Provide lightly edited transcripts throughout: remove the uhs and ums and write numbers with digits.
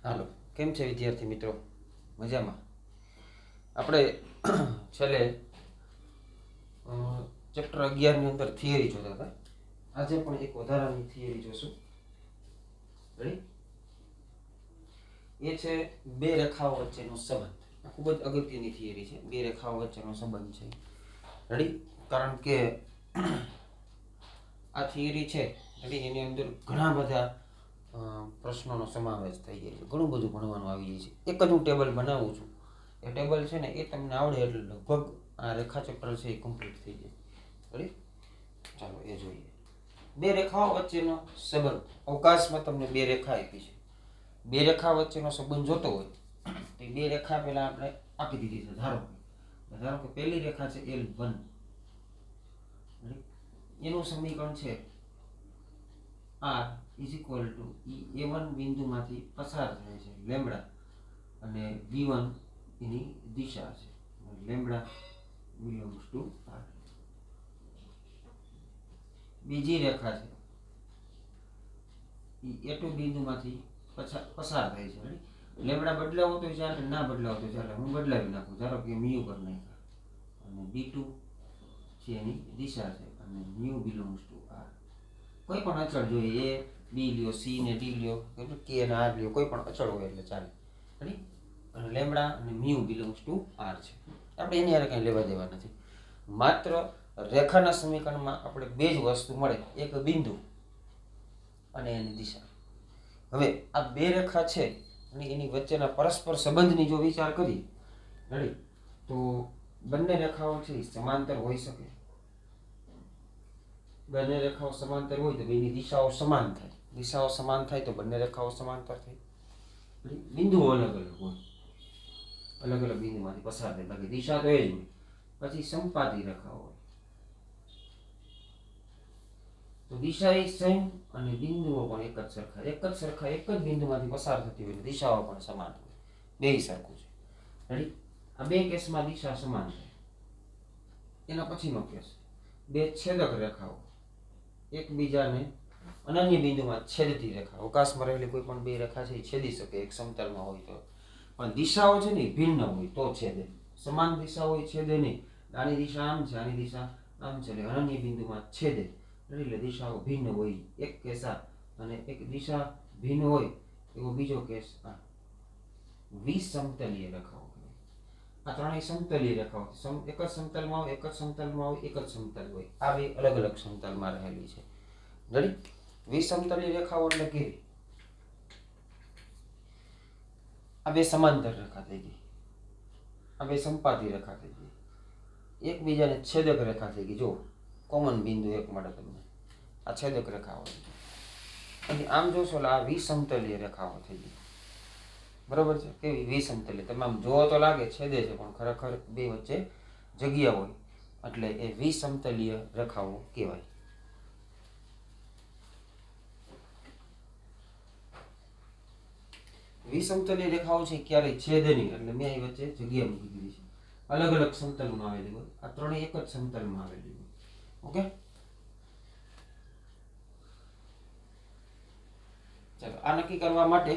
હાલો, કેમ છે વિદ્યાર્થી મિત્રો? મજામાં? આપણે છેલ્લે ચેપ્ટર 11ની અંદર થિયરી જોતા હતા. આજે પણ એક વધારાની થિયરી જોશું. રેડી? એ છે બે રેખાઓ વચ્ચેનો સંબંધ. આ ખૂબ જ અગત્યની થિયરી છે. બે રેખાઓ વચ્ચેનો સંબંધ છે. રેડી? કારણ કે આ થિયરી છે એની અંદર ઘણા બધા પ્રશ્નોનો સમાવેશ થઈ જાય છે. ઘણું બધું ભણવાનું આવી જાય છે. એક જ હું ટેબલ બનાવું છું. એ ટેબલ છે ને એ તમને આવડે એટલે લગભગ આ રેખા ચેપ્ટર છે એ કમ્પ્લીટ થઈ જાય. બરાબર? ચાલો એ જોઈએ. બે રેખાઓ વચ્ચેનો સંબંધ. અવકાશમાં તમને બે રેખા આપી છે. બે રેખા વચ્ચેનો સંબંધ જોતો હોય તો બે રેખા પહેલા આપણે આપી દીધી છે. ધારો કે પહેલી રેખા છે L1. એનું સમીકરણ છે R = A1 બિંદુમાંથી પસાર થાય છે લેમ્બડા અને V1 એની દિશા છે. Lambda belongs to R. બીજી રેખા છે A2 બિંદુમાંથી પસાર થાય છે. લેમ્બડા બદલાવો તો ચાલે, ના બદલાવો તો ચાલે. હું બદલાવી નાખું. ધારો કે mu કરી નાખ્યા અને B2 છે એની દિશા છે અને mu belongs to R. કોઈ પણ અચળ જોઈએ, A, B લ્યો, C ને D લ્યો, K અને R લ્યો, કોઈ પણ અચળ હોય એટલે ચાલે. રેડી? અને લેમ્બડા અને mu belongs to R છે. આપણે એની હારે કંઈ લેવા દેવા નથી. માત્ર રેખાના સમીકરણમાં આપણે બે જ વસ્તુ મળે, એક બિંદુ અને એની દિશા. હવે આ બે રેખા છે અને એની વચ્ચેના પરસ્પર સંબંધની જો વિચાર કરીએ, રેડી, તો બંને રેખાઓ છે સમાંતર હોઈ શકે. બંને રેખાઓ સમાંતર હોય તો બેની દિશાઓ સમાન થાય. દિશાઓ સમાન થાય તો બંને રેખાઓ સમાંતર થાય. બિંદુઓ અલગ અલગ હોય, અલગ અલગ બિંદુમાંથી પસાર થાય, બાકી દિશા તો એ જ હોય. પછી સંપાતી રેખાઓ હોય તો દિશા એ સેમ અને બિંદુઓ પણ એક જ સરખા એક જ બિંદુમાંથી પસાર થતી હોય, દિશાઓ પણ સમાન હોય. બેય સરખું છે. રેડી? આ બે કેસમાં દિશા સમાન છે. એના પછીનો કેસ, બે છેદક રેખાઓ એકબીજાને અનન્ય બિંદુમાં છેદતી રેખા. અવકાશમાં રહેલી કોઈ પણ બે રેખા છે એ છેદી શકે એક સમતલમાં હોય તો. પણ દિશાઓ છે ને ભિન્ન હોય તો છેદે. સમાન દિશા હોય છેદે નહીં. આની દિશા આમ છે, આની દિશા આમ છે, એટલે અનન્ય બિંદુમાં છેદે. એટલે દિશાઓ ભિન્ન હોય એક કેસ આ. અને એક દિશા ભિન્ન હોય એવો બીજો કેસ આ. વિસમતલીય રેખાઓ. આ ત્રણેય સમતલીય રેખાઓ. એક જ સમતલમાં હોય, એક જ સમતલમાં હોય, એક જ સમતલ હોય. આ બે અલગ અલગ સમતલમાં રહેલી છે. રેડી? વિસમતલીય રેખાઓ એટલે કે આ બે સમાંતર રેખા થઈ ગઈ, આ બે સંપાતી રેખા થઈ ગઈ, એકબીજાને છેદક રેખા થઈ ગઈ. જો કોમન બિંદુ એક મળે તમને, આ છેદક રેખાઓ. અને આમ જોશો એટલે આ વિસમતલીય રેખાઓ થઈ ગઈ. બરોબર છે? કેવી વિસમતલીય? તમે આમ જોવો તો લાગે છેદે છે, પણ ખરેખર બે વચ્ચે જગ્યા હોય એટલે એ વિસમતલીય રેખાઓ કહેવાય. વિસમતલીય રેખાઓ છે ક્યારેય છેદે નહીં, એટલે મેં અહીં વચ્ચે જગ્યા મૂકી દીધી છે. અલગ અલગ સમતલમાં આવેલી હોય. આ ત્રણેય એક જ સમતલમાં આવેલી હોય. ઓકે? ચાલો, આ નક્કી કરવા માટે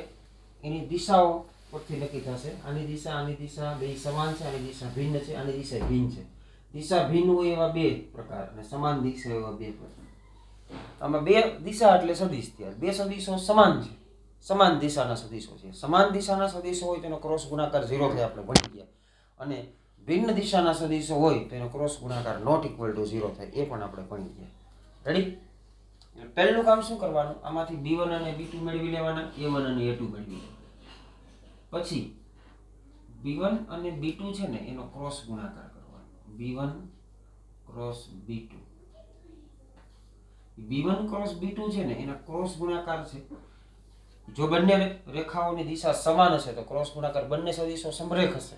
એની દિશાઓ પરથી નક્કી થશે. આની દિશા બે સમાન છે, આની દિશા ભિન્ન છે, આની દિશા ભિન્ન છે. દિશા ભિન્ન હોય એવા બે પ્રકાર અને સમાન દિશા એવા બે પ્રકાર. આમાં બે દિશા એટલે સદિશ. થયા બે સદિશો સમાન છે, સમાન દિશાના સદિશો છે. સમાન દિશાના સદિશો હોય તેનો ક્રોસ ગુણાકાર 0 થાય, આપણે ભણી ગયા. અને ભિન્ન દિશાના સદિશો હોય તેનો ક્રોસ ગુણાકાર નોટ ઇક્વલ ટુ 0 થાય, એ પણ આપણે ભણી ગયા. રેડી? પહેલું કામ શું કરવાનું? આમાંથી B1 અને B2 મેળવી લેવાના, A1 અને A2 મેળવી લેવાના. પછી B1 અને B2 છે ને એનો ક્રોસ ગુણાકાર કરવાનો. B1 cross B2. B1 cross B2 છે ને એના ક્રોસ ગુણાકાર છે. જો બંને રેખાઓની દિશા સમાન હશે તો ક્રોસ ગુણાકાર બંને સદિશો સમરેખ હશે,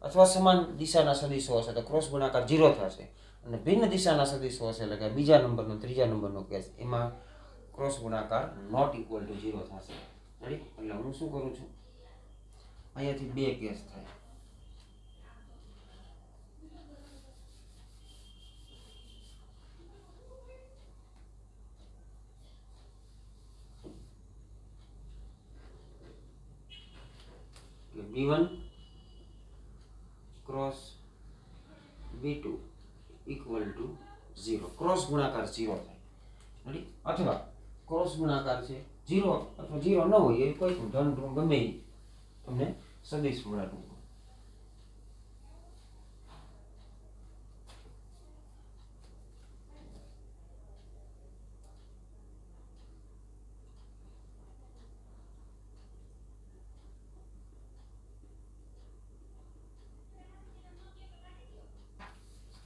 અથવા સમાન દિશાના સદિશો હશે તો ક્રોસ ગુણાકાર 0 થશે. અને ભિન્ન દિશાના સદિશો હશે એટલે કે બીજા નંબરનો ત્રીજા નંબરનો કેસ, એમાં ક્રોસ ગુણાકાર નોટ ઇક્વલ ટુ 0 થશે. રેડી? એટલે હું શું કરું છું, અહીંયાથી બે કેસ થાય. B1 cross B2 equal to 0. Cross ગુણાકાર 0 થાય. રેડી? અથવા ક્રોસ ગુણાકાર છે 0 અથવા 0 ન હોય એ કોઈ પણ ધન ઋણ ગમે એ તમને સદિશ મળે.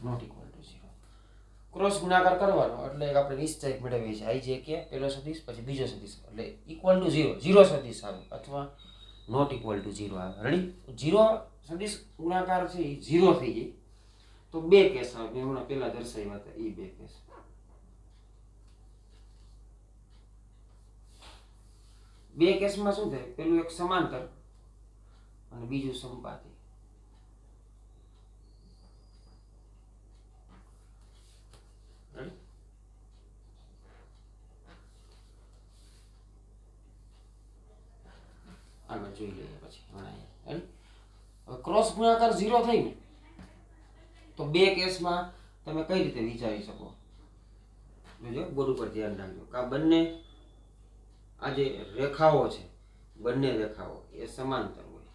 Not equal to 0. ક્રોસ ગુણાકાર કરવાનો એટલે આપણે નિશ્ચય મેળવીએ છીએ. આઈ જે કે પહેલો સદિશ પછી બીજો સદિશ એટલે ઇક્વલ ટુ 0 0 સદિશ આવે અથવા નોટ ઇક્વલ ટુ 0 આવે. રેડી? 0 સદિશ ગુણાકાર છે એ 0 થઈ જાય તો બે કેસ આવે. મેં હમણાં પહેલા દર્શાવ્યા હતા એ બે કેસ. બે કેસમાં શું થાય? પેલું એક સમાંતર અને બીજું સંપાતી. આગળ જોઈ લઈએ પછી ગણાય. ક્રોસ ગુણાકાર 0 થઈ ને તો બે કેસમાં તમે કઈ રીતે વિચારી શકો? જોજો, બોર્ડ ઉપર ધ્યાન રાખજો. આ બંને આ જે રેખાઓ છે બંને રેખાઓ એ સમાંતર હોય.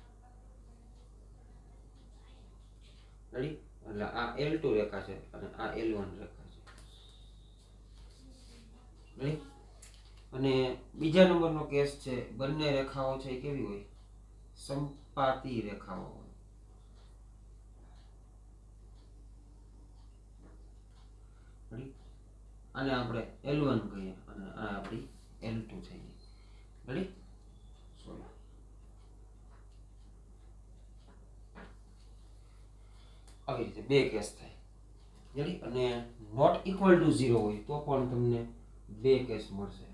રેડી? એટલે આ L2 રેખા છે અને આ L1 રેખા છે. રેડી? અને બીજા નંબરનો કેસ છે બંને રેખાઓ છે કેવી હોય? સંપાતી રેખાઓ હોય. આને આપણે L1 કહીએ અને આ આપણી L2 થઈ ગઈ. રેડી? સોરી, આવી રીતે બે કેસ થાય. રેડી? અને નોટ ઇક્વલ ટુ 0 હોય તો પણ તમને બે કેસ મળશે.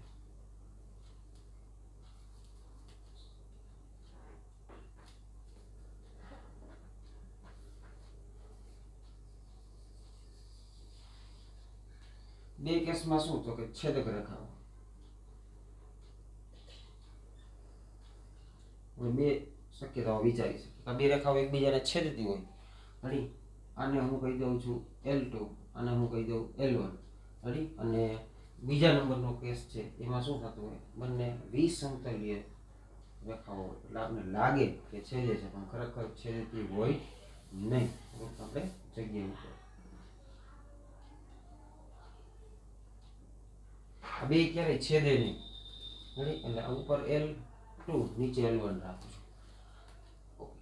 બે કેસમાં શું તો કે છેદક રેખાઓ. બે શક્યતાઓ વિચારી છે. આ બે રેખાઓ એકબીજાને છેદતી હોય. રેડી? આને હું કહી દઉં છું L2 અને હું કહી દઉં L1. રેડી? અને બીજા નંબરનો કેસ છે એમાં શું થતું હોય? બંને વિસમતલીય રેખાઓ એટલે આપણે લાગે કે છેદે છે પણ ખરેખર છેદતી હોય નહીં. આપણે જગ્યા ઉપર આ બે ક્યારેય છેદે નહીં. એટલે ઉપર L2 નીચે L1 રાખું છું. ઓકે,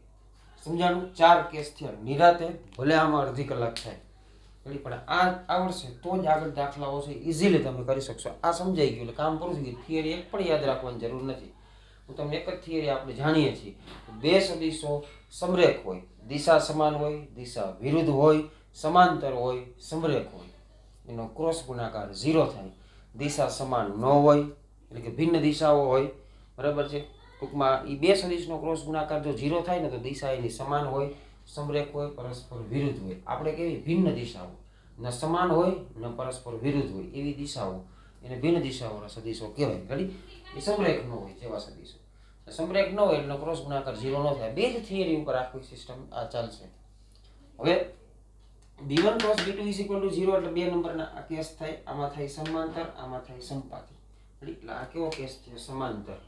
સમજાણું? 4 કેસ થયા. નિરાતે ભલે આમાં અડધી કલાક થાય પણ આ આવડશે તો જ આગળ દાખલાઓ છે ઇઝીલી તમે કરી શકશો. આ સમજાઈ ગયું એટલે કામ પૂરું થઈ ગયું. થિયરી એક પણ યાદ રાખવાની જરૂર નથી. હું તમને એક જ થિયરી આપણે જાણીએ છીએ. બે સદિશો સમરેખ હોય, દિશા સમાન હોય, દિશા વિરુદ્ધ હોય, સમાંતર હોય, સમરેખ હોય, એનો ક્રોસ ગુણાકાર 0 થાય. દિશા સમાન ન હોય એટલે કે ભિન્ન દિશાઓ હોય. બરાબર છે? ટૂંકમાં એ બે સદિશનો ક્રોસ ગુણાકાર જો 0 થાય ને તો દિશા એની સમાન હોય, સમરેખ હોય, પરસ્પર વિરુદ્ધ હોય. આપણે કેવી ભિન્ન દિશાઓ ન સમાન હોય ન પરસ્પર વિરુદ્ધ હોય એવી દિશાઓ એને ભિન્ન દિશાઓના સદિશો કહેવાય. રેડી? એ સમરેખ ન હોય જેવા સદિશો. સમરેખ ન હોય એટલે ક્રોસ ગુણાકાર 0 ન થાય. બે જ થિયરી ઉપર આખી સિસ્ટમ આ ચાલશે. હવે B1 cross B2 is equal to 0 એટલે બે નંબરના આ કેસ થાય. આમાં થાય સમાંતર, આમાં થાય સંપાતી. એટલે આ કેવો કેસ થયો? સમાંતર.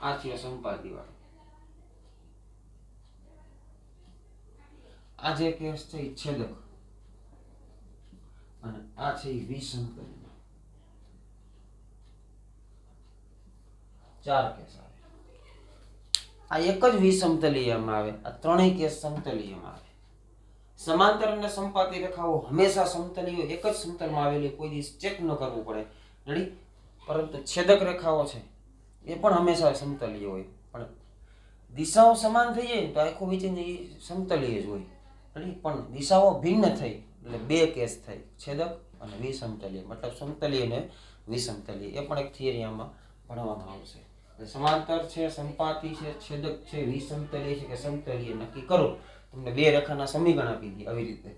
આ થયો સંપાતી વાળો. આ જે કેસ છે એ છેદક અને આ છે એ વિસમતલી. 4 કેસ આવે. આ એક જ વિસમતલીયમાં આવે. આ ત્રણેય કેસ સમતલીયમાં આવે. સમાંતર અને સંપાતી રેખાઓ હંમેશા સમતલીય એક જ સમતલમાં આવેલી, કોઈ દિવસ ચેક ન કરવું પડે. રેડી? પરંતુ છેદક રેખાઓ છે એ પણ હંમેશા સમતલીય હોય. પણ દિશાઓ સમાન થઈ જાય તો આખું વિચિત્ર સમતલીય જ હોય. રેડી? પણ દિશાઓ ભિન્ન થઈ એટલે બે કેસ થાય, છેદક અને વિસમતલીય. મતલબ સમતલીય અને વિસમતલીય. એ પણ એક થિયરી આમાં ભણવામાં આવશે. સમાંતર છે, સંપાતી છે, છેદક છે, વિસમતલીય છે કે સમતલીય નક્કી કરો. તમને બે રેખાના સમીકરણ આપી દી આવી રીતે.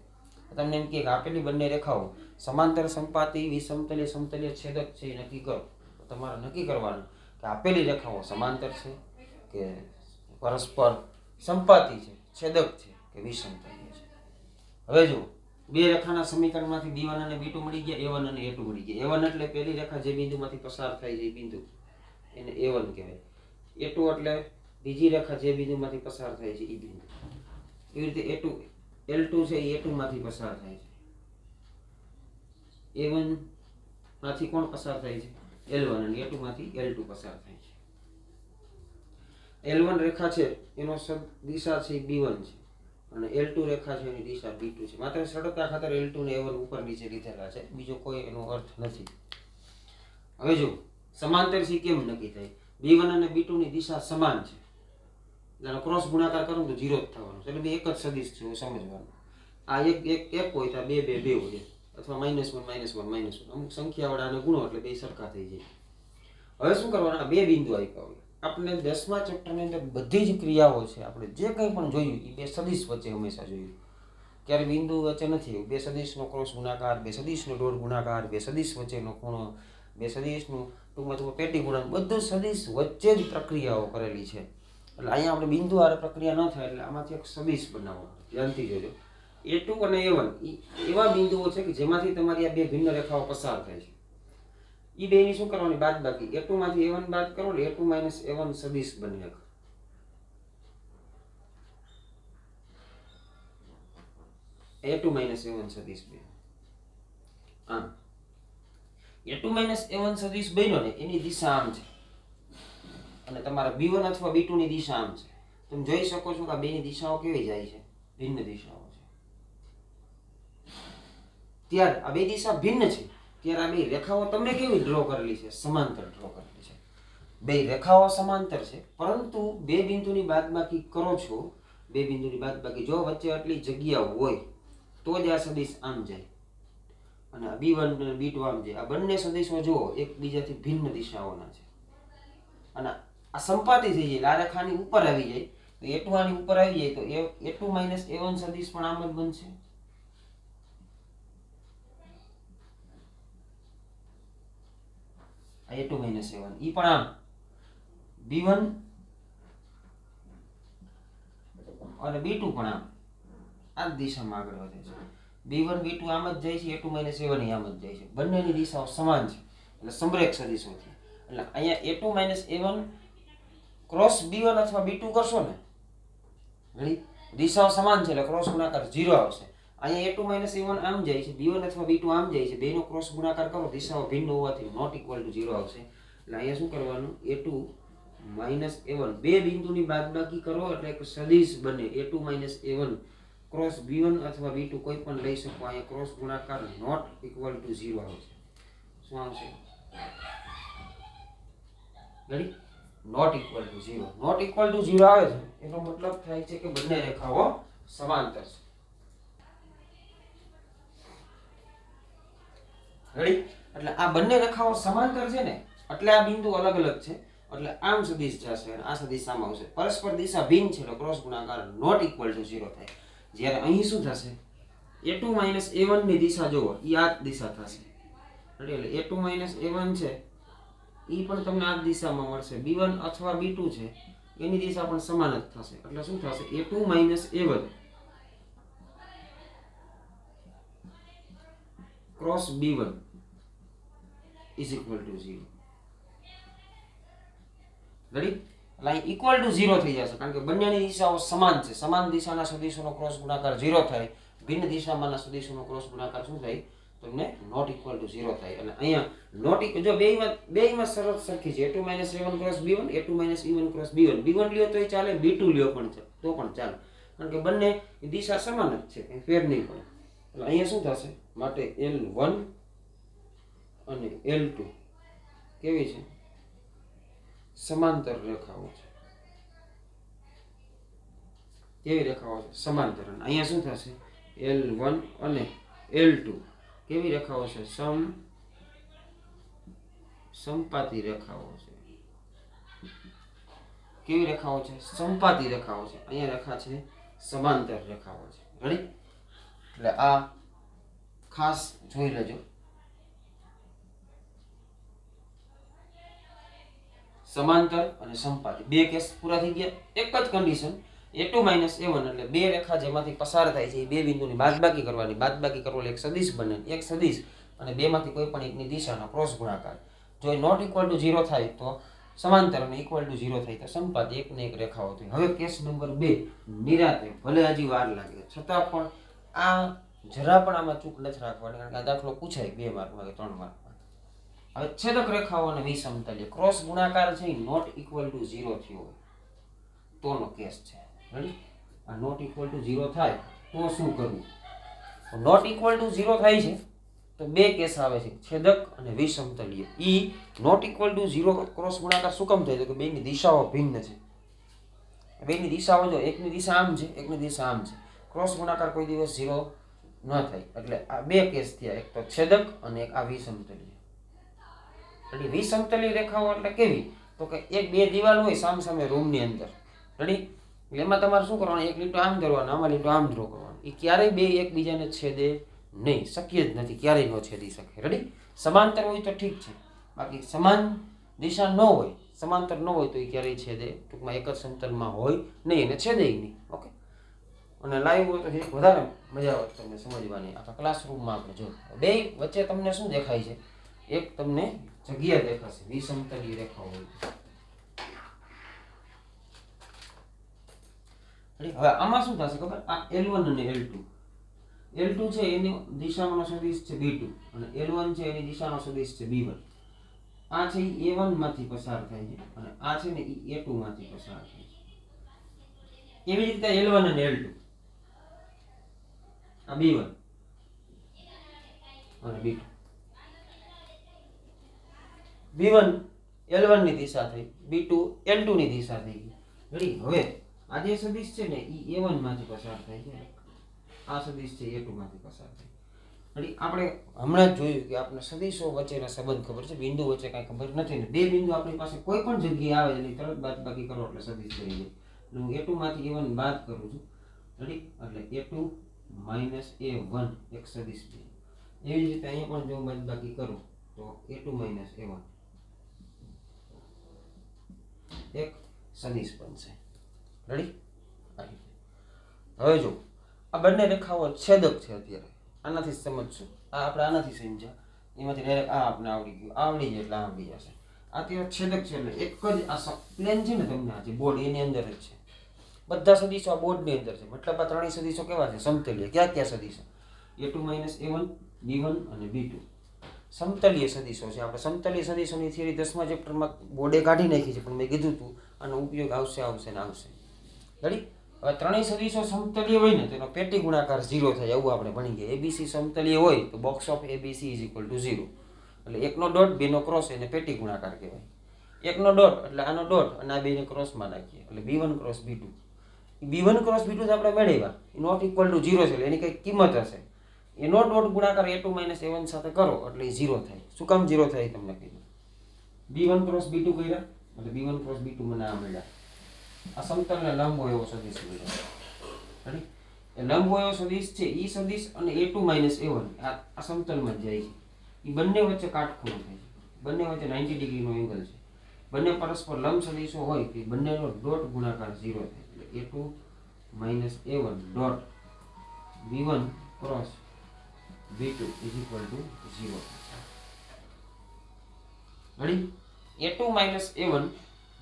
તમને એમ કે આપેલી બંને રેખાઓ સમાંતર, સંપાતી, વિસમતલીય, સમતલીય, છેદક છે એ નક્કી કરો. તો તમારે નક્કી કરવાનું કે આપેલી રેખાઓ સમાંતર છે કે પરસ્પર સંપાતી છે, છેદક છે કે વિષમતાય છે. હવે જો બે રેખાના સમીકરણમાંથી B1 અને B2 મળી ગયા, A1 અને A2 મળી ગયા. A1 એટલે પહેલી રેખા જે બિંદુમાંથી પસાર થાય છે એ બિંદુ, એને A1 કહેવાય. A2 એટલે બીજી રેખા જે બિંદુમાંથી પસાર થાય છે એ બિંદુ. એવી રીતે A2 L2 છે એ A2 માંથી પસાર થાય છે. A1 માંથી કોણ પસાર થાય છે? L1. અને A2 માંથી L2 પસાર થાય છે. L1 રેખા છે એનો દિશા છે B1 છે અને L2 રેખા છે એની દિશા B2 છે. માત્ર સરળતા ખાતર L2 ને A1 ઉપર નીચે લીધેલા છે, બીજો કોઈ એનો અર્થ નથી. હવે જો સમાંતર છે કેમ નક્કી થાય? B1 અને B2 ની દિશા સમાન છે, એટલે ક્રોસ ગુણાકાર કરો તો 0 જ થવાનો છે, એટલે બે એક જ સદિશ છે એવું સમજવાનું. આ એક હોય તો બે હોય, અથવા -1 -1 અમુક સંખ્યા વડે આને ગુણો એટલે બે સરખા થઈ જાય. હવે શું કરવાનું? બે બિંદુ આપ્યા હોય આપણે 10મા ચેપ્ટરની અંદર બધી જ ક્રિયાઓ છે, આપણે જે કંઈ પણ જોયું એ બે સદિશ વચ્ચે હંમેશા જોયું. ક્યારે બિંદુ વચ્ચે નથી. બે સદિશનો ક્રોસ ગુણાકાર, બે સદિશનો ડોટ ગુણાકાર, બે સદિશ વચ્ચેનો ખૂણો, બે સદિશનું ટૂંકમાં પેટી ગુણાકાર, બધું સદિશ વચ્ચે જ પ્રક્રિયાઓ કરેલી છે. એટલે અહીંયા આપણે બિંદુ આરે પ્રક્રિયા ન થાય એટલે આમાંથી એક સદિશ બનાવવાનો. ધ્યાનથી જોજો. A2 અને A1 એવા બિંદુઓ છે કે જેમાંથી તમારી આ બે ભિન્ન રેખાઓ પસાર થાય છે. એ બેની શું કરવાની? બાદબાકી. A2 માંથી A1 બાદ કરો એટલે A2 - A1 સદિશ બને. A2 - A1 સદિશ બને. આમ A2 - A1 સદિશ બન્યો ને એની દિશા આમ છે અને તમારા B1 અથવા B2 ની દિશા આમ છે. તમે જોઈ શકો છો કે આ બેની દિશાઓ કેવી જાય છે? ભિન્ન દિશાઓ છે. ત્યારે આ બે દિશા ભિન્ન છે ત્યારે આ બે રેખાઓ તમને કેવી ડ્રો કરેલી છે? સમાંતર ડ્રો કરેલી છે. બે રેખાઓ સમાંતર છે પરંતુ બે બિંદુની બાદબાકી કરો છો. બે બિંદુની બાદબાકી જો વચ્ચે આટલી જગ્યા હોય તો જ આ સદિશ આમ જાય અને B1 અને B2 આમ જાય. આ બંને સદિશો જુઓ એકબીજાથી ભિન્ન દિશાઓના છે અને આ સંપાતી થઈ જાય. આ રેખાની ઉપર આવી જાય તો A2 આની ઉપર આવી જાય તો A2 - A1 સદિશ પણ આમ જ બનશે. A2 - A1 ઈ પણ આમ. B1 અને B2 પણ આમ આ દિશામાં આગળ વધે છે. B1 B2 આમ જ જાય છે, A2 - A1 આમ જ જાય છે. બંનેની દિશાઓ સમાન છે એટલે સમરેખ સદિશો છે. એટલે અહીંયા A2 - A1 ક્રોસ B1 અથવા B2 કરશો ને, દિશાઓ સમાન છે એટલે ક્રોસ ગુણાકાર 0 આવશે. અહીંયા A2 - A1 આમ જાય છે, B1 અથવા B2 આમ જાય છે, બેનો ક્રોસ ગુણાકાર કરો દિશાઓ ભિન્ન હોવાથી નોટ ઇક્વલ ટુ 0 આવશે. એટલે અહીંયા શું કરવાનું? A2 - A1 બે બિંદુની બાદબાકી કરો એટલે એક સદિશ બને. A2 - A1 ક્રોસ B1 અથવા B2 કોઈ પણ લઈ શકો. અહીંયા ક્રોસ ગુણાકાર નોટ ઇક્વલ ટુ 0 આવશે. શું આવશે? Ready? Not equal to 0. Not equal to 0 આવે છે એનો મતલબ થાય છે કે બંને રેખાઓ સમાંતર છે. રેડી? એટલે આ બંને રેખાઓ સમાંતર છે ને એટલે આ બિંદુ અલગ અલગ છે એટલે આમ સદિશ જશે અને આ સદિશ આમ આવશે. પરસ્પર દિશા ભિન્ન છે એટલે ક્રોસ ગુણાકાર નોટ ઇક્વલ ટુ 0 થાય. જ્યારે અહીં શું થશે? A2 - A1 ની દિશા જુઓ ઈ આ દિશા થશે. એટલે A2 - A1 છે ઈ પણ તમને આ દિશામાં મળશે. B1 અથવા B2 છે એની દિશા પણ સમાન જ થશે. એટલે શું થશે? A2 - A1 cross B1 is equal to 0. Ready? એટલે અહીં ઇક્વલ ટુ 0 થઈ જશે કારણ કે બંનેની દિશાઓ સમાન છે. સમાન દિશાના સદિશોનો ક્રોસ ગુણાકાર 0 થાય. ભિન્ન દિશામાંના સદિશોનો ક્રોસ ગુણાકાર શું થાય? તમને નોટ ઇક્વલ ટુ 0 થાય. અને અહીંયા નોટ જો બેયમાં શરત સરખી છે. A2 - A1 cross B1, A2 - A1 cross B1. B1 લ્યો તોય ચાલે, B2 લ્યો પણ છે તો પણ ચાલે કારણ કે બંને દિશા સમાન જ છે, કંઈ ફેર નહીં પડે. એટલે અહીંયા શું થશે? માટે L1 અને L2 કેવી છે? સમાંતર રેખાઓ છે. કેવી રેખાઓ છે? સમાંતર. અને અહીંયા શું થશે? L1 અને L2 કેવી રેખાઓ છે? સંપાતી રેખાઓ છે. કેવી રેખાઓ છે? સંપાતી રેખાઓ છે. અહીંયા રેખા છે સમાંતર રેખાઓ છે. રેડી? એટલે આ ખાસ જોઈ લેજો. સમાંતર અને સંપાતી બે કેસ પૂરા થઈ ગયા. એક જ કન્ડિશન a2 માઇનસ a1 એટલે બે રેખા જેમાંથી પસાર થાય છે એ બે બિંદુની બાદબાકી કરવાની. બાદબાકી કરવો એટલે એક સદિશ બને. એક સદિશ અને બેમાંથી કોઈ પણ એકની દિશાનો ક્રોસ ગુણાકાર. જો નોટ ઇક્વલ ટુ 0 થાય તો સમાંતર અને ઇક્વલ ટુ 0 થાય તો સંપાતી એક ને એક રેખાઓ થઈ. હવે કેસ નંબર 2 નિરાતે ભલે હજી વાર લાગે છતાં પણ આ જરા પણ આમાં ચૂક નથી રાખવાની, કારણ કે આ દાખલો પૂછાય 2 માર્કમાં કે 3 માર્કમાં. હવે છેદક રેખાઓ અને વિષમતલીય ક્રોસ ગુણાકાર છે નોટ ઇક્વલ ટુ 0 થયો હોય તોનો કેસ છે. રેડી? આ નોટ ઇક્વલ ટુ 0 થાય તો શું કરવું? નોટ ઇક્વલ ટુ 0 થાય છે તો બે કેસ આવે છે, છેદક અને વિષમતલીય. ઈ નોટ ઇક્વલ ટુ 0 ક્રોસ ગુણાકાર શું કામ થાય છે કે બેની દિશાઓ ભિન્ન છે. બેની દિશાઓ જો એકની દિશા આમ છે, એકની દિશા આમ છે, ક્રોસ ગુણાકાર કોઈ દિવસ 0 ન થાય. એટલે આ બે કેસ થયા, એક તો છેદક અને એક આ વિષમતલીય. એટલે વિષમતલીય રેખાઓ એટલે કેવી? તો કે એક બે દિવાલ હોય સામ સામે રૂમની અંદર. રેડી? એટલે એમાં તમારે શું કરવાનું? એક લીટો આમ દોરવાનો, આમાં લીટો આમ ડ્રો કરવાનો. એ ક્યારેય બે એકબીજાને છેદે નહીં, શક્ય જ નથી, ક્યારેય ન છેદી શકે. રેડી? સમાંતર હોય તો ઠીક છે, બાકી સમાન દિશા ન હોય, સમાંતર ન હોય તો એ ક્યારેય છેદે ટૂંકમાં એક જ સમતલમાં હોય નહીં અને છેદે નહીં. ઓકે? અને લાઈવ હોય તો વધારે મજા આવે તમને સમજવાની. આખા ક્લાસરૂમમાં આપણે જો બે વચ્ચે તમને શું દેખાય છે? એક તમને જગ્યા દેખાશે વિષમતલીય રેખાઓ હોય. હવે આમાં શું થશે ખબર? આ L1 અને L2. L2 છે એની દિશાનો સદિશ છે B2 અને L1 છે એની દિશાનો સદિશ છે B1. આ છે એ A1 માંથી પસાર થાય છે અને આ છે ને એ A2 માંથી પસાર થાય છે. એવી રીતે L1 અને L2, આ B1 અને B2. B1 L1 ની દિશા થઈ, B2 L2 ની દિશા થઈ ગઈ. રેડી? હવે આ જે સદિશ છે ને એ A1 માંથી પસાર થાય છે, આ સદિશ છે A2 માંથી પસાર થાય. રેડી? આપણે હમણાં જ જોયું કે આપણે સદિશો વચ્ચેના સંબંધ ખબર છે, બિંદુ વચ્ચે કાંઈ ખબર નથી ને બે બિંદુ આપણી પાસે કોઈ પણ જગ્યાએ આવે એટલે તરત બાદબાકી કરો એટલે સદિશ બની જાય. એટલે હું A2 માંથી A1 બાદ કરું છું. રેડી? એટલે A2 માઇનસ A1 એક સદિશ બને. એવી જ રીતે અહીંયા પણ જો બાદબાકી કરું તો A2 માઇનસ A1 એક સદિશ બનશે. રેડી? હવે જો આ બંને રેખાઓ છેદક છે. અત્યારે આનાથી સમજશું. આ આપણે આનાથી સમજ્યા, એમાંથી ડાયરેક્ટ આ આપણે આવડી ગયું, આવડી જાય એટલે આવડી જશે. આ ત્યાં છેદક છે એટલે એક જ આ પ્લેન છે ને તમને આ જે બોર્ડ એની અંદર જ છે. બધા સદિશો આ બોર્ડની અંદર છે. મતલબ આ ત્રણેય સદિશો કેવા છે? સમતલીય. ક્યાં ક્યાં સદિશો? A2 માઇનસ A1, B1 અને B2 સમતલીય સદિશો છે. આપણે સમતલીય સદિશોની થિયરી 10મા ચેપ્ટરમાં બોર્ડે કાઢી નાખી છે, પણ મેં કીધું હતું આનો ઉપયોગ આવશે ને આવશે. રેડી? હવે ત્રણેય સદિશો સમતલીય હોય ને તેનો પેટી ગુણાકાર 0 થાય એવું આપણે ભણી ગયા. ABC સમતલીય હોય તો box of ABC is equal to 0. એટલે એકનો ડોટ બેનો ક્રોસ એને પેટી ગુણાકાર કહેવાય. એકનો ડોટ એટલે આનો ડોટ અને આ બેને ક્રોસમાં નાખીએ એટલે B1 cross B2. B1 cross B2 તો આપણે મેળવ્યા, એ નોટ ઇક્વલ ટુ 0 છે એટલે એની કંઈક કિંમત હશે. એનો ડોટ ગુણાકાર A2 માઇનસ A1 સાથે કરો એટલે એ 0 થાય. શું કામ 0 થાય તમને કહી દઉં. B1 ક્રોસ B2 કર્યા એટલે B1 ક્રોસ B2 મને આ મળ્યા. આ સમતલને લંબ હોય એવો સદિશ મળ્યો. રેડી? એ લંબ હોય એવો સદિશ છે. ઈ સદિશ અને A2 માઇનસ A1 આ સમતલમાં જ જાય છે. એ બંને વચ્ચે કાટખૂણો થાય છે, બંને વચ્ચે 90 ડિગ્રીનો એંગલ છે. બંને પરસ્પર લંબ સદિશો હોય કે બંનેનો ડોટ ગુણાકાર 0 થાય એટલે A2 minus A1 dot B1 cross B2 is equal to 0. Ready? A2 minus A1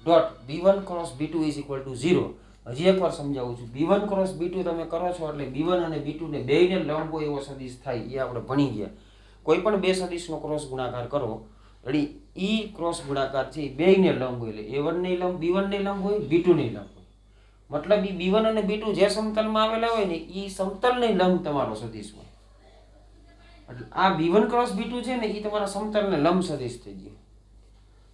dot B1 cross B2 is equal to 0. હજી એકવાર સમજાવું છું. B1 ક્રોસ B2 તમે કરો છો એટલે B1 અને B2 ને બેયને લંબ હોય એવો સદિશ થાય. એ આપણે ભણી ગયા. કોઈ પણ બે સદિશનો ક્રોસ ગુણાકાર કરો, રેડી? ઈ ક્રોસ ગુણાકાર છે એ બેયને લંબ હોય એટલે A1 ને લંબ B1 ને લંબ હોય, B2 ને લંબ હોય. મતલબ એ B1 અને B2 જે સમતલમાં આવેલા હોય ને એ સમતલને લંબ તમારો સદિશ હોય. એટલે આ B1 ક્રોસ B2 છે ને એ તમારા સમતલને લંબ સદિશ થઈ ગયો.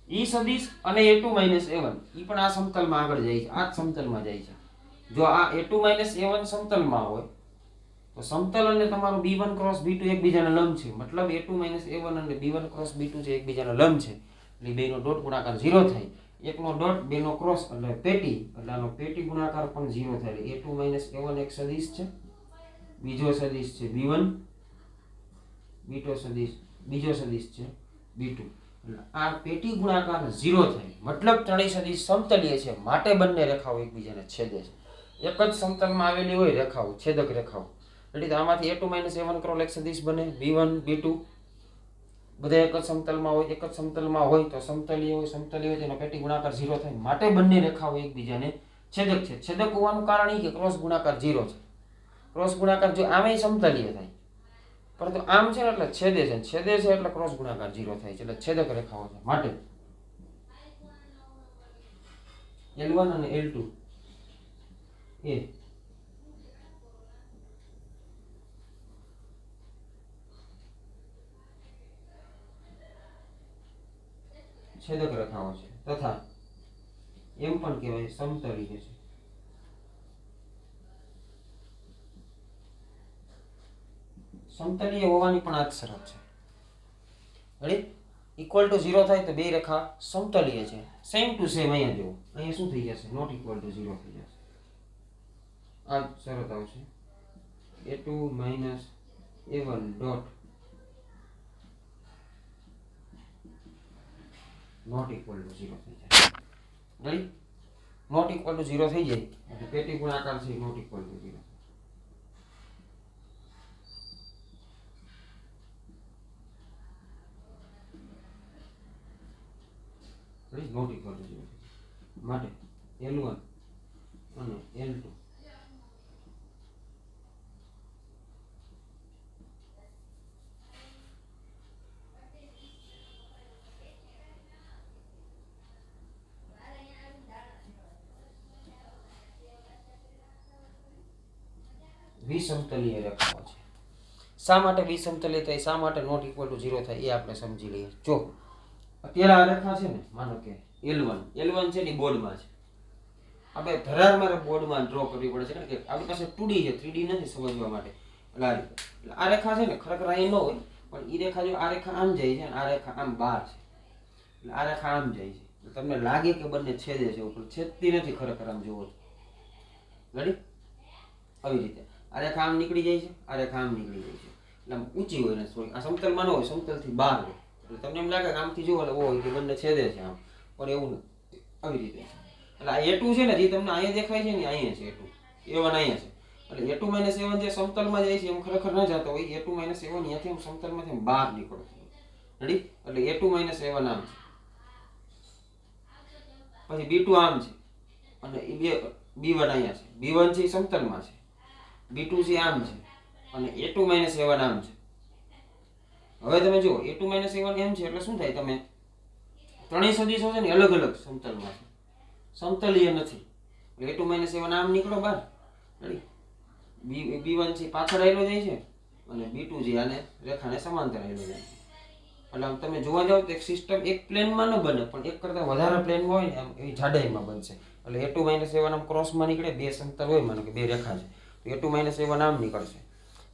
ઈ સદિશ અને A2 માઇનસ A1 ઈ પણ આ સમતલમાં આગળ જાય છે, આ જ સમતલમાં જાય છે. જો આ A2 માઇનસ A1 સમતલમાં હોય તો સમતલ અને તમારું B1 ક્રોસ B2 એકબીજાના લંબ છે. મતલબ A2 માઇનસ A1 અને B1 ક્રોસ B2 છે એકબીજાના લંબ છે એટલે બેનો ડોટ ગુણાકાર 0 થાય. એકનો ડોટ બેનો ક્રોસ એટલે પેટી, એટલે આનો પેટી ગુણાકાર પણ 0 થાય. એટલે A2 માઇનસ A1 એક સદિશ છે, બીજો સદિશ છે B1, બીજો સદિશ છે B2. આ પેટી ગુણાકાર 0 થાય મતલબ ત્રણેય સદિશ સમતલીય છે, માટે બંને રેખાઓ એકબીજાને છેદે છે. એક જ સમતલમાં આવેલી હોય રેખાઓ, છેદક રેખાઓ, એટલે તો આમાંથી a2 - a1 ક્રોલ એક સદિશ બને. b1 b2 બધા એક જ સમતલમાં હોય, એક જ સમતલમાં હોય તો સમતલીય હોય, સમતલીય હોય તેનો પેટી ગુણાકાર 0 થાય, માટે બંને રેખાઓ એકબીજાને છેદક છે. છેદક હોવાનું કારણ એ કે ક્રોસ ગુણાકાર 0 છે. ક્રોસ ગુણાકાર જો આમે સમતલીય થાય, પરંતુ આમ છે ને એટલે છેદે છે, છેદે છે એટલે ક્રોસ ગુણાકાર 0 થાય છે, એટલે છેદક રેખાઓ છે. માટે L1 અને L2 એ છેદક રેખાઓ છે, તથા એમ પણ કહેવાય સમતલીય છે. સમતલીય હોવાની પણ આ જ શરત છે. રેડી? ઇક્વલ ટુ 0 થાય તો બે રેખા સમતલીય છે. સેમ ટુ સેમ અહીંયા જુઓ, અહીંયા શું થઈ જશે? નોટ ઇક્વલ ટુ 0 થઈ જશે. આ જ શરત આવશે. a2 - a1 dot not equal to 0 થઈ જાય. રેડી? નોટ ઇક્વલ ટુ 0 થઈ જાય એટલે પેટી ગુણાકાર છે not equal to 0. Ready? Not equal to 0 માટે L1 અને L2 વિસમતલીય રેખાઓ છે. શા માટે વિસમતલીય થાય, શા માટે નોટ ઇક્વલ ટુ 0 થાય એ આપણે સમજી લઈએ. જો અત્યારે આ રેખા છે ને, માનો કે L1 છે ને બોર્ડમાં છે. આપણે ધરાર મારે બોર્ડમાં ડ્રો કરવી પડે છે, કારણ કે આપણી પાસે 2D છે, 3D નથી સમજવા માટે. એટલે આ રેખા છે ને ખરેખર અહીં ન હોય, પણ એ રેખા જો આ રેખા આમ જાય છે, આ રેખા આમ બહાર છે, એટલે આ રેખા આમ જાય છે. તમને લાગે કે બંને છેદે છે, પણ છેદતી નથી ખરેખર. આમ જુઓ રેડી? આવી રીતે આ રેખા આમ નીકળી જાય છે, આ રેખા આમ નીકળી જાય છે, એટલે આમ ઊંચી હોય ને થોડી. આ સમતલમાં ન હોય, સમતલથી બહાર હોય, એટલે તમને એમ લાગે કે આમથી જુઓ એટલે હોય કે બંને છેદે છે આમ, પણ એવું નથી. આવી રીતે એટલે આ a2 છે ને, જે તમને અહીંયા દેખાય છે ને, અહીંયા છે a2, a1 અહીંયા છે. એટલે a2 - a1 જે સમતલમાં જાય છે એમ ખરેખર ન જતો હોય. a2 - a1 અહીંયાથી એમ સમતલમાંથી બહાર નીકળતો હોય. રેડી? એટલે a2 - a1 આમ છે, પછી b2 આમ છે, અને એ b1 અહીંયા છે. b1 છે એ સમતલમાં છે, b2 છે આમ છે, અને a2 - a1 આમ છે. હવે તમે જુઓ a2 - a1 એમ છે એટલે શું થાય? તમે ત્રણેય સદિશો છે ને અલગ અલગ સમતલમાં છે, સમતલીય નથી. a2 - a1 આમ નીકળો બહાર. રેડી? b1 છે પાછળ આવેલો જાય છે, અને b2 છે આને રેખાને સમાંતર આવેલો જાય છે. એટલે આમ તમે જોવા જાવ તો એક સિસ્ટમ એક પ્લેનમાં ન બને, પણ એક કરતાં વધારે પ્લેનમાં હોય ને આમ એવી જાડાઈમાં બનશે. એટલે a2 - a1 આમ ક્રોસમાં નીકળે, બે સમતલ હોય, માનો કે બે રેખા છે, તો a2 - a1 આમ નીકળશે.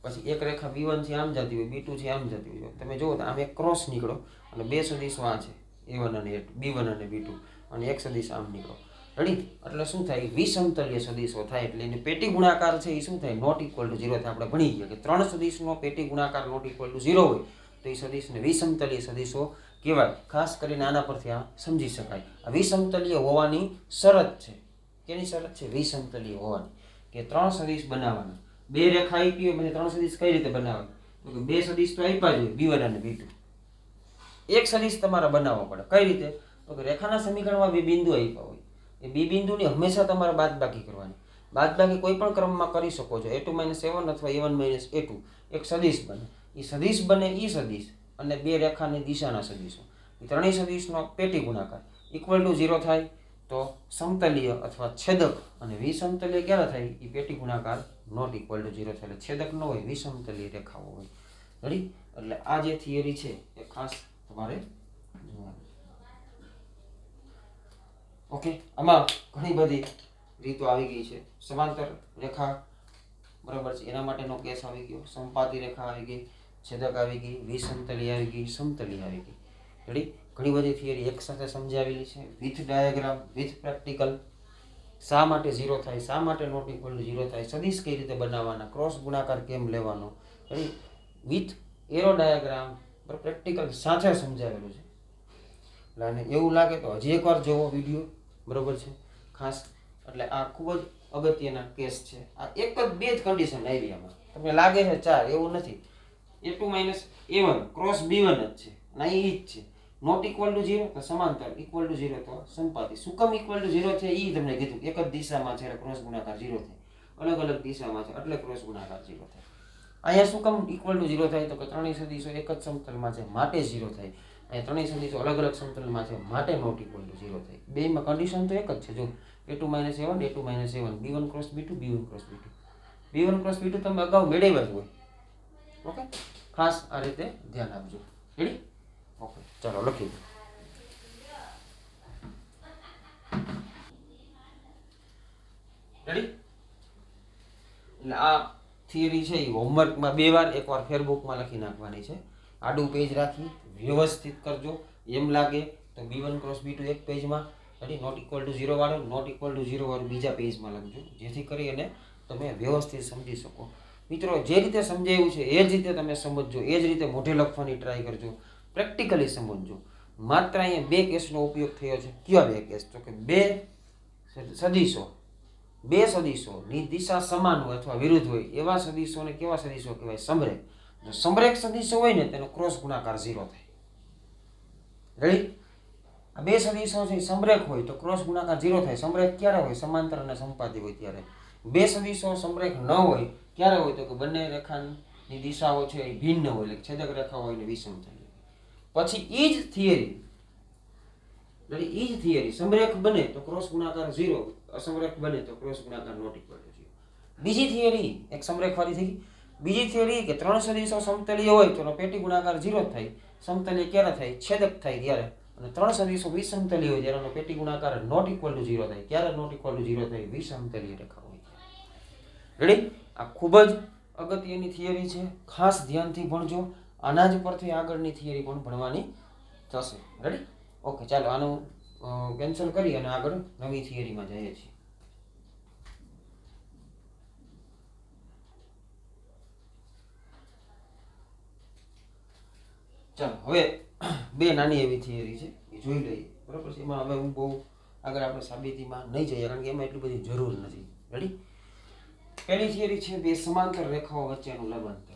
પછી એક રેખા b1 છે આમ જતી હોય, b2 છે આમ જતી હોય. તમે જુઓ તો આમ એક ક્રોસ નીકળો, અને બે સદિશો આ છે, a1 અને a2, b1 અને b2, અને એક સદિશ આમ નીકળો. રેડી? એટલે શું થાય? વિસમતલીય સદિશો થાય, એટલે એને પેટી ગુણાકાર છે એ શું થાય? નોટ ઇક્વલ ટુ 0 થાય. આપણે ભણી ગયા કે ત્રણ સદિશનો પેટી ગુણાકાર નોટ ઇક્વલ ટુ 0 હોય તો એ સદિશને વિસમતલીય સદિશો કહેવાય. ખાસ કરીને આના પરથી આ સમજી શકાય. આ વિસમતલીય હોવાની શરત છે. કેની શરત છે? વિસમતલીય હોવાની. કે ત્રણ સદિશ બનાવવાના, બે રેખા આપી હોય, પછી ત્રણ સદિશ કઈ રીતે બનાવવાના? તો કે બે સદિશ તો આપ્યા જ હોય, b1 અને b2. એક સદિશ તમારે બનાવવો પડે. કઈ રીતે? તો કે રેખાના સમીકરણમાં બે બિંદુ આપ્યા હોય, એ બે બિંદુની હંમેશા તમારે બાદબાકી કરવાની. બાદબાકી કોઈ પણ ક્રમમાં કરી શકો છો, a2 - a1 અથવા a1 - a2. એક સદિશ બને, એ સદિશ બને એ સદિશ અને બે રેખાની દિશાના સદિશો, એ ત્રણેય સદિશનો પેટી ગુણાકાર ઇક્વલ ટુ 0 થાય તો સમતલીય અથવા છેદક, અને વિસમતલીય ક્યારે થાય? એ પેટી ગુણાકાર નોટ ઇક્વલ ટુ 0 થાય. એટલે છેદક ન હોય, વિસમતલીય રેખાઓ હોય. રેડી? એટલે આ જે થિયરી છે એ ખાસ તમારે જોવાની. ઓકે, આમાં ઘણી બધી રીતો આવી ગઈ છે. સમાંતર રેખા, બરાબર છે, એના માટેનો કેસ આવી ગયો. સંપાતી રેખા આવી ગઈ, છેદક આવી ગઈ, વિસમતલી આવી ગઈ, સમતલી આવી ગઈ. રેડી? ઘણી બધી થિયરી એક સાથે સમજાવેલી છે, વિથ ડાયાગ્રામ, વિથ પ્રેક્ટિકલ. શા માટે 0 થાય, શા માટે નોટ ઇક્વલ ટુ 0 થાય, સદિશ કઈ રીતે બનાવવાના, ક્રોસ ગુણાકાર કેમ લેવાનો, ready? With arrow diagram, practical સાથે સમજાવેલું છે. એટલે આને એવું લાગે તો હજી એકવાર જોવો વિડીયો, બરોબર છે ખાસ. એટલે આ ખૂબ જ અગત્યના કેસ છે. આ એક જ બે જ કન્ડિશન આવી આમાં, તમને લાગે છે 4, એવું નથી. a2 - a1 ક્રોસ b1 જ છે અને એ જ છે. નોટ ઇક્વલ ટુ 0 તો સમાંતર, ઇક્વલ ટુ 0 તો સંપાતી. શું કામ ઇક્વલ ટુ 0 છે એ તમને કીધું. એક જ દિશામાં છે એટલે ક્રોસ ગુણાકાર 0 થાય. અલગ અલગ દિશામાં છે એટલે ક્રોસ ગુણાકાર 0 થાય. અહીંયા શું કામ ઇક્વલ ટુ 0 થાય તો કે ત્રણેય સદીશો એક જ સમતલમાં છે માટે 0 થાય. અહીંયા ત્રણેય સદીશો અલગ અલગ સમતલમાં છે માટે નોટ ઇક્વલ ટુ 0 થાય. બેમાં કન્ડિશન તો એક જ છે. જો a2 - a1 a2 - a1 b1 cross b2 b1 cross b2 b1 cross b2 તમે અગાઉ મેળવ્યા જ હોય. ઓકે, ખાસ આ રીતે ધ્યાન આપજો. રેડી? ઓકે, ચાલો લખી દો. રેડી? એટલે આ થિયરી છે એ હોમવર્કમાં 2 વાર, એકવાર ફેરબુકમાં લખી નાખવાની છે. આડું પેજ રાખી વ્યવસ્થિત કરજો. એમ લાગે તો b1 ક્રોસ b2 એક પેજમાં, રેડી, નોટ ઇક્વલ ટુ 0 વાળો, નોટ ઇક્વલ ટુ 0 વાળું બીજા પેજમાં લખજો, જેથી કરી અને તમે વ્યવસ્થિત સમજી શકો. મિત્રો, જે રીતે સમજાયું છે એ જ રીતે તમે સમજજો, એ જ રીતે મોઢે લખવાની ટ્રાય કરજો, પ્રેક્ટિકલી સમજજો. માત્ર અહીંયા 2 કેસનો ઉપયોગ થયો છે. કયા 2 કેસ? તો કે 2 સદીશોની દિશા સમાન હોય અથવા વિરુદ્ધ હોય એવા સદીશોને કેવા સદીશો કહેવાય? સમરેખ. જો સમરેખ સદીશો હોય ને તેનો ક્રોસ ગુણાકાર 0 થાય. રેડી? આ 2 સદીશો છે સમરેખ હોય તો ક્રોસ ગુણાકાર 0 થાય. સમરેખ ક્યારે હોય? સમાંતર અને સંપાતી હોય ત્યારે. 2 સદીશો સમરેખ ન હોય ક્યારે હોય? તો કે બંને રેખાની દિશાઓ છે એ ભિન્ન હોય, એટલે છેદક રેખા હોય ને વિષમ થાય. પછી એ જ થિયરી સમરેખ બને તો ક્રોસ ગુણાકાર 0, અસમરેખ બને તો ક્રોસ ગુણાકાર નોટ ઇક્વલ ટુ 0. બીજી થિયરી એક સમરેખ વાળી થઈ ગઈ. બીજી થિયરી કે 3 સદીશો સમતલીય હોય તો પેટી ગુણાકાર 0 થાય. સમતલીય ક્યારે થાય? છેદક થાય ત્યારે. અને 3 સદીશો વિષમતલીય હોય ત્યારે પેટી ગુણાકાર નોટ ઇક્વલ ટુ 0 થાય. ક્યારે નોટ ઇક્વલ ટુ 0 થાય? વિષમતલીય રેખા હોય. રેડી? આ ખૂબ જ અગત્યની થિયરી છે, ખાસ ધ્યાનથી ભણજો. આના જ પરથી આગળની થિયરી પણ ભણવાની થશે. રેડી? ઓકે, ચાલો આનું કેન્સલ કરી અને આગળ નવી થિયરીમાં જઈએ છીએ. ચાલો હવે 2 નાની એવી થિયરી છે એ જોઈ લઈએ, બરાબર છે. એમાં હવે હું બહુ આગળ આપણે સાબિતીમાં નહીં જઈએ કારણ કે એમાં એટલી બધી જરૂર નથી. રેડી? પહેલી થિયરી છે 2 સમાંતર રેખાઓ વચ્ચેનું લંબ અંતર.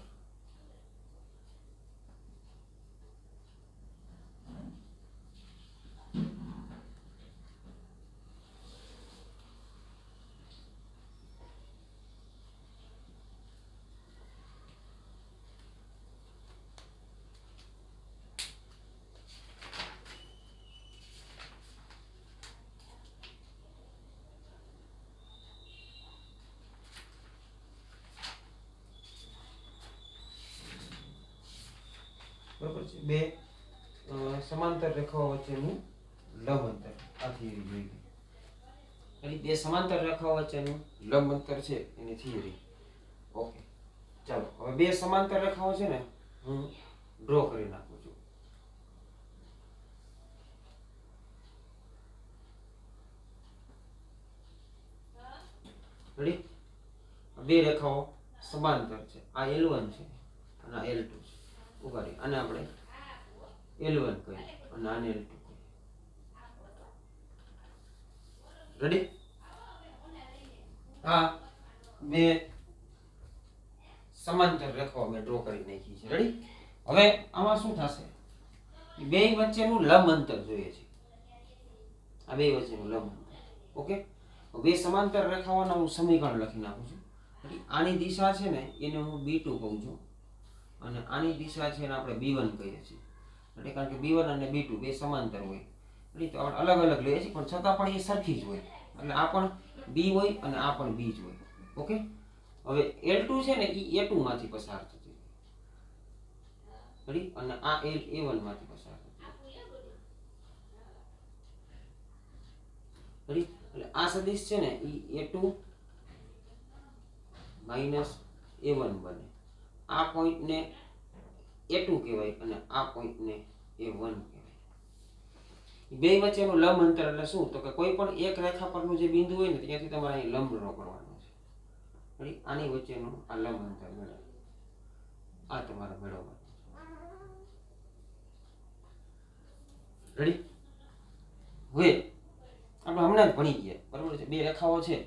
બરાબર છે. 2 સમાંતર રેખાઓ વચ્ચેનું લંબ અંતર. આ થિયરી જોઈ ગઈ. એટલે 2 સમાંતર રેખાઓ વચ્ચેનું લંબ અંતર છે એની થિયરી. ઓકે, ચાલો હવે 2 સમાંતર રેખાઓ છે ને હું ડ્રો કરી નાખું છું. રેડી? 2 રેખાઓ સમાંતર છે. આ L1 છે અને આ L2 છે. ઉભારી આને આપણે L1 કહીએ અને આને L2 કહીએ. રેડી? આ 2 સમાંતર રેખાઓ મેં ડ્રો કરી નાખી છે. રેડી? હવે આમાં શું થશે? 2 વચ્ચેનું લંબ અંતર જોઈએ છે. આ 2 વચ્ચેનું લંબ અંતર. ઓકે, 2 સમાંતર રેખાઓના હું સમીકરણ લખી નાખું છું. આની દિશા છે ને એને હું B2 કહું છું અને આની દિશા છે એને આપણે B1 કહીએ છીએ. એટલે કારણ કે B1 અને B2 2 સમાંતર હોય. એટલે તો આપણે અલગ અલગ લઈએ છીએ પણ છતાં પણ એ સરખી જ હોય. એટલે આ પણ B હોય અને આ પણ B જ હોય. ઓકે, હવે L2 છે ને એ A2 માંથી પસાર થતી હોય અને આ A1 માંથી પસાર થતી હોય. એટલે આ સદિશ છે ને એ A2 માઇનસ A1 બને. આ પોઈન્ટને A2 કહેવાય અને આ પોઈન્ટને A1 કહેવાય. 2 વચ્ચેનું લંબ અંતર એટલે શું? તો કે કોઈ પણ એક રેખા પરનું જે બિંદુ હોય ને ત્યાંથી તમારે અહીં લંબ ડ્રો કરવાનો છે. રેડી? આની વચ્ચેનું આ લંબ અંતર મેળવો. આ તમારે મેળવવાનું. રેડી? હવે આપણે હમણાં જ ભણી ગયા બરાબર છે, બે રેખાઓ છે.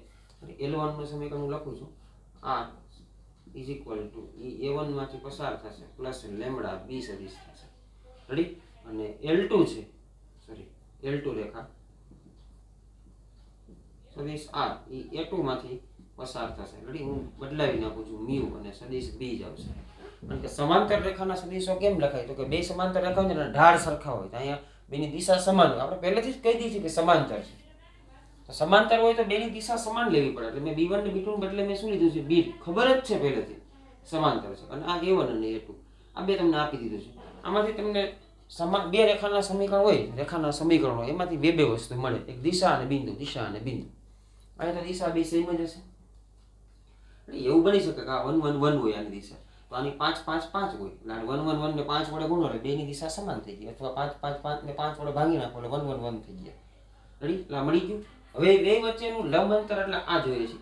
L1 નું સમીકરણ હું લખું છું, R is equal to A1 માંથી પસાર થશે પ્લસ લેમડા B સદિશ થશે. રેડી? અને L2 છે, સોરી L2 રેખા સદિશ R એ A2 માંથી પસાર થશે. રેડી? હું બદલાવી નાખું છું, મ્યુ અને સદિશ B જ આવશે. કારણ કે સમાંતર રેખાના સદિશો કેમ લખાય? તો કે બે સમાંતર રેખા હોય ને ઢાળ સરખા હોય, અહીંયા બેની દિશા સમાન હોય. આપણે પહેલેથી જ કહી દીધી કે સમાંતર છે. તો સમાંતર હોય તો બેની દિશા સમાન લેવી પડે. એટલે મેં B1 ને B2 બદલે મેં શું લીધું છે? B. ખબર જ છે પહેલેથી સમાંતર છે. અને આ A1 અને A2 આ બે તમને આપી દીધું છે. આમાંથી તમને બે રેખાના સમીકરણ હોય, રેખાના સમીકરણ હોય, એમાંથી બે વસ્તુ મળે, એક દિશા અને બિંદુ, દિશા અને બિંદુ. અહીંયા તો દિશા બે સેમ જ હશે. એવું બની શકે કે આ 1 1 1 હોય આની દિશા, તો આની 5 5 5 હોય. એટલે 1 1 1 ને 5 વડે ગુણો એટલે બેની દિશા સમાન થઈ ગઈ. અથવા 5 5 5 ને 5 વડે ભાગી નાખો એટલે 1 1 1 થઈ ગયા. રેડી? એટલે મળી ગયું. હવે બે વચ્ચેનું લંબ અંતર એટલે આ જોઈએ છે,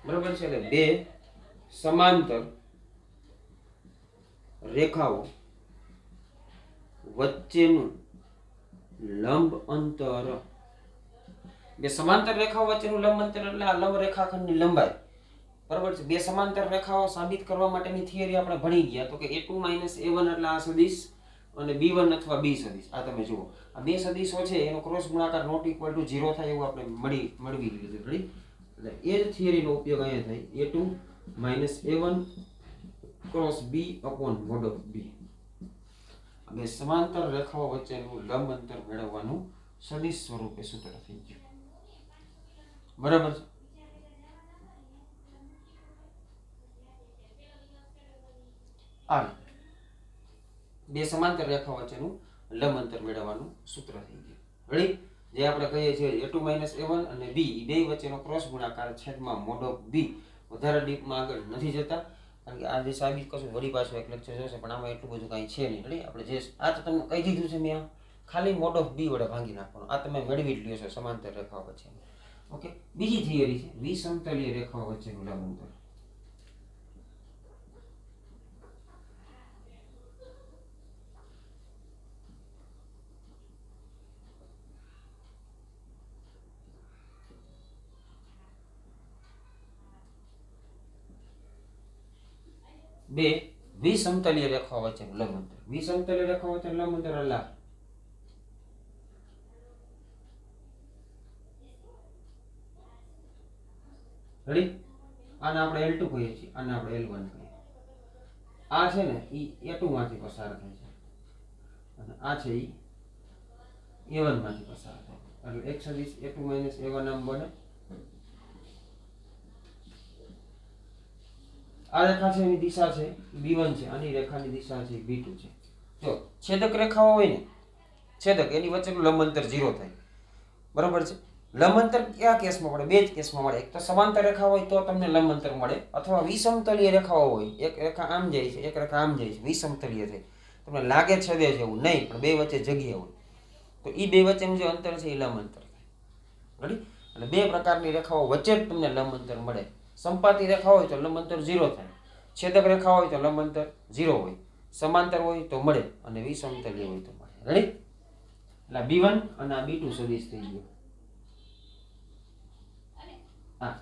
બરાબર છે. એટલે બે સમાંતર રેખાઓ વચ્ચેનું લંબ અંતર, બે સમાંતર રેખાઓ વચ્ચેનું લંબ અંતર એટલે આ લંબ રેખાખંડની લંબાઈ, બરાબર છે. બે સમાંતર રેખાઓ સાબિત કરવા માટેની થિયરી આપણે ભણી ગયા. તો કે A2 A1 એટલે આ સદિશ અને B1 અથવા B સદિશ. આ તમે જુઓ, આ બે સદિશો છે એનો ક્રોસ ગુણાકાર નોટ ઇક્વલ ટુ 0 થાય એવું આપણે મેળવી લીધું. રેડી? એટલે એ જ થિયરીનો ઉપયોગ અહીંયા થાય. A2 A1 cross B upon mode of B. આ બે સમાંતર રેખાઓ વચ્ચેનું લંબ અંતર મેળવવાનું સદિશ સ્વરૂપે સૂત્ર થઈ ગયું. બરાબર છે. આ બે સમાંતર રેખાઓ વચ્ચેનું લંબ અંતર મેળવવાનું સૂત્ર થઈ ગયું. રેડી? જે આપણે કહીએ છીએ A2 A1 અને B એ બે વચ્ચેનો ક્રોસ ગુણાકાર છેદમાં મોડ ઓફ B. વધારે ડીપમાં આગળ નથી જતા, કારણ કે આ જે સાબિત કરશું વળી પાછું એક લેક્ચર જોશે, પણ આમાં એટલું બધું કાંઈ છે નહીં. રેડી? આપણે જે આ તો તમને કહી દીધું છે મેં, ખાલી મોડ ઓફ B વડે ભાંગી નાખવાનું. આ તમે મેળવી જ લ્યો છો સમાંતર રેખાઓ વચ્ચેનું. ઓકે, બીજી થિયરી છે વિસમતલીય રેખાઓ વચ્ચેનું લંબ અંતર. બે વિસમતલીય રેખાઓ વચ્ચેનું લંબ અંતર. વિસમતલીય રેખાઓ વચ્ચેનું લંબ અંતર એટલે રેડી? આને આપણે L2 કહીએ છીએ, આને આપણે L1 કહીએ. આ છે ને એ A2 માંથી પસાર થાય છે અને આ છે એ A1 માંથી પસાર થાય. એટલે એક સદિશ A2 A1 આમ બને. આ રેખા છે એની દિશા છે B1 છે, આની રેખાની દિશા છે B2 છે. જો છેદક રેખાઓ હોય ને, છેદક એની વચ્ચેનું લંબ અંતર 0 થાય. બરાબર છે. લંબ અંતર કયા કેસમાં મળે? બે જ કેસમાં મળે. એક તો સમાંતર રેખા હોય તો તમને લંબ અંતર મળે, અથવા વિષમતલીય રેખાઓ હોય, એક રેખા આમ જાય છે એક રેખા આમ જાય છે, વિષમતલીય થાય. તમને લાગે છેદે છે એવું નહીં, પણ બે વચ્ચે જગ્યા હોય તો એ બે વચ્ચેનું જે અંતર છે એ લંબ અંતર થાય. રેડી? એટલે બે પ્રકારની રેખાઓ વચ્ચે જ તમને લંબ અંતર મળે. સંપાતી રેખા હોય તો લંબ અંતર 0 થાય, છેદક રેખા હોય તો લંબ અંતર 0 હોય, સમાંતર હોય તો મળે અને વિષમતલીય હોય તો મળે. રેડી? એટલે B1 અને આ B2 સદિશ થઈ ગયો. હા,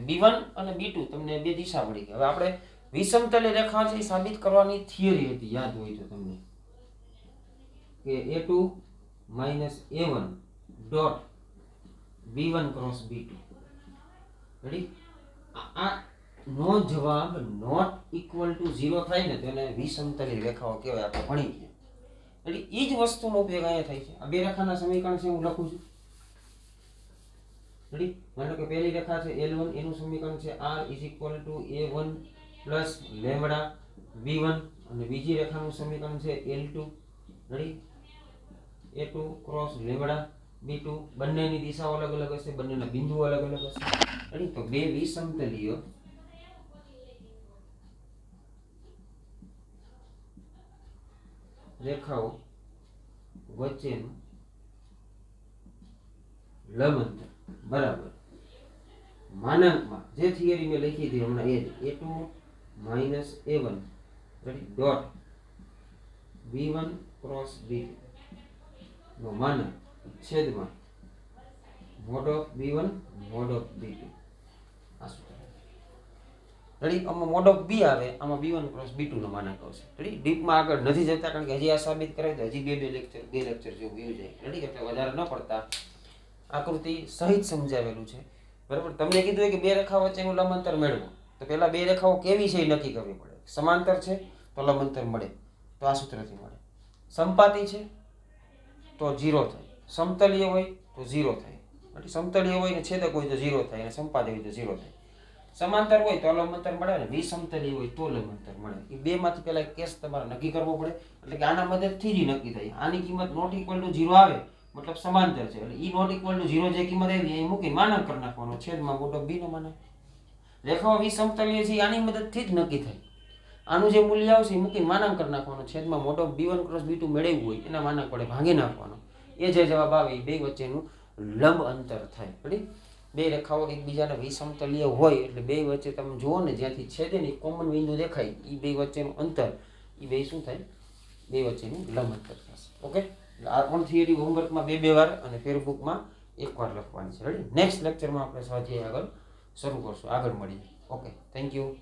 B1 અને B2 તમને બે દિશા મળી ગઈ. હવે આપણે વિષમતલીય રેખા છે એ સાબિત કરવાની થિયરી હતી, યાદ હોય તો તમને, કે A2 A1 dot B1 cross B2. Ready? આ નો જવાબ નોટ ઇક્વલ ટુ 0 થાય ને તો એને વિષમતલીય રેખાઓ કહેવાય. આપણે ભણી ગયા. એટલે એ જ વસ્તુનો ઉપયોગ અહીંયા થાય છે. આ બે રેખાના સમીકરણ છે હું લખું છું. રેડી? માનો કે પહેલી રેખા છે L1, એનું સમીકરણ છે R is equal to A1 plus lambda B1, અને બીજી રેખાનું સમીકરણ છે L2. Ready? A2 cross lambda B2. બંનેની દિશાઓ અલગ અલગ હશે, બંનેના બિંદુઓ અલગ અલગ હશે. રેડી? તો બે વિષમતલીય રેખાઓ વચ્ચેનું લંબ અંતર બરાબર માનાંકમાં જે થિયરી મેં લખી હતી હમણાં એ જ A2 A1 ready dot B1 cross B2 નો માનાંક છેદમાં mode of B1 mode of B2 આ સૂત્ર રેડી. આમાં મોડ ઓફ B આવે, આમાં B1 ક્રોસ B2 નો માનાંક આવશે. રેડી. ડીપમાં આગળ નથી જતા કારણ કે હજી આ સાબિત કરાય તો હજી બે લેક્ચર જેવું વ્યૂ જાય. રેડી. એટલે વધારે ન પડતા આકૃતિ સહિત સમજાવેલું છે. બરાબર. તમને કીધું કે બે રેખા વચ્ચેનું લંબાંતર મેળવો તો પહેલા બે રેખાઓ કેવી છે એ નક્કી કરવી પડે. સમાંતર છે તો લંબાંતર મળે, તો આ સૂત્રથી મળે. સંપાતી છે તો 0 થાય, સમતલીય હોય તો 0 થાય. સમતલીય હોય ને છેદક હોય તો 0 થાય, અને સંપાતી હોય તો 0 થાય. સમાંતર હોય તો લંબાંતર મળે ને વિસમતલીય હોય તો લંબાંતર મળે. એ બેમાંથી પહેલા કેસ તમારે નક્કી કરવો પડે. એટલે કે આના મદદથી જ નક્કી થાય. આની કિંમત નોટ ઇક્વલ ટુ 0 આવે મતલબ સમાંતર છે. એટલે ઈ નોટ ઇક્વલ ટુ 0 જે કિંમત આવી એ મૂકી માનાંક કરી નાખવાનો, છેદમાં મોટો B નો માનાંક. રેખાઓ વિસમતલીય છે આની મદદથી જ નક્કી થાય. આનું જે મૂલ્ય આવશે એ મૂકીને માનાંક કરી નાખવાનો, છેદમાં મોટો B1 ક્રોસ B2 મેળવ્યું હોય એના માનાંક વડે ભાંગી નાખવાનો. એ જે જવાબ આવે એ બે વચ્ચેનું લંબ અંતર થાય. રેડી. બે રેખાઓ એકબીજાને વિસમતલીય હોય એટલે બે વચ્ચે તમે જુઓ ને જ્યાંથી છેદે ને કોમન બિંદુ દેખાય એ બે વચ્ચેનું અંતર એ બે શું થાય? બે વચ્ચેનું લંબ અંતર થશે. ઓકે. આ પણ થિયરી હોમવર્કમાં બે વાર અને ફેરબુકમાં એકવાર લખવાની છે. રેડી. નેક્સ્ટ લેક્ચરમાં આપણે સ્વાધ્યાય આગળ શરૂ કરશું. આગળ મળીએ. ઓકે. Thank you.